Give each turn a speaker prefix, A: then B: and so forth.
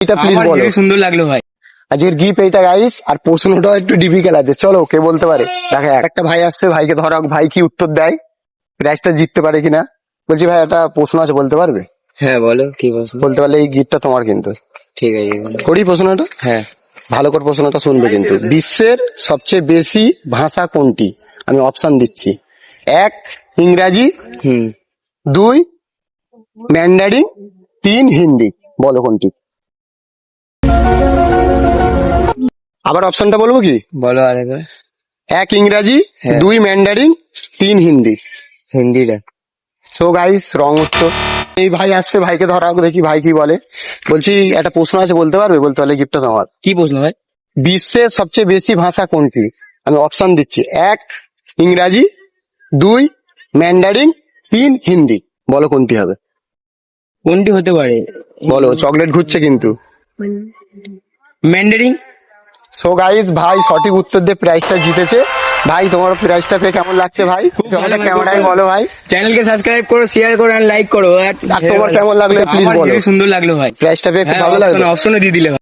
A: এটা প্লিজ
B: আমার
A: বলো।
B: হেবি সুন্দর লাগলো ভাই।
A: আজকের গিফট এইটা গাইস, আর প্রশ্নটাও একটু ডিফিকাল্ট আছে, চলো কে বলতে পারে। দেখো একটা ভাই আসছে, ভাইকে ধরো, ভাই কি উত্তর দেয়, প্রাইজটা জিততে পারে কিনা। বলছি ভাই একটা প্রশ্ন আছে, বলতে পারবে?
B: হ্যাঁ বলো কি প্রশ্ন।
A: বলতে পারলে এই গিফটটা তোমার কিন্তু।
B: ঠিক আছে বলো।
A: করি প্রশ্নটা,
B: হ্যাঁ
A: ভালো করে প্রশ্নটা শুনবে কিন্তু। বিশ্বের সবচেয়ে বেশি ভাষা কোনটি? আমি অপশন দিচ্ছি। 1 ইংরাজি, 2 ম্যান্ডারিন, 3 হিন্দি। বলো কোনটি? আবার অপশনটা বলবো কি?
B: বলো আরেকবার।
A: 1 ইংরাজি,
B: হ্যাঁ।
A: 2 ম্যান্ডারিন, 3 হিন্দি।
B: হিন্দিটা।
A: সো গাইস রং উত্তর। এই ভাই আসছে, ভাইকে ধরা হোক, দেখি ভাই কি বলে। বলছি একটা প্রশ্ন আছে, বলতে পারবে? বলতে পারলে গিফটটা তোমার।
B: কি প্রশ্ন ভাই?
A: বিশ্বের সবচেয়ে বেশি ভাষা কোনটি? আমি অপশন দিচ্ছি। 1 ইংরাজি, 2 ম্যান্ডারিন, 3 হিন্দি। বলো কোনটি হবে?
B: কোনটি হতে পারে?
A: বলো, চকলেট ঘুরছে কিন্তু।
B: ম্যান্ডারিন।
A: সো গাইস ভাই সঠিক উত্তর দিয়ে প্রাইজটা জিতেছে। ভাই তোমার প্রাইজটা পেয়ে কেমন লাগছে ভাই?
B: ভালো ভাই,
A: ক্যামেরায় বলো ভাই।
B: চ্যানেলকে সাবস্ক্রাইব করো, শেয়ার করো আর লাইক করো।
A: আর তোমার কেমন লাগলো প্লিজ
B: আমার
A: বলো।
B: হেবি সুন্দর লাগলো ভাই।
A: প্রাইজটা পেয়ে খুব
B: হ্যাঁ
A: ভালো লাগলো।
B: অপশনে দিয়ে দিলে ভাই।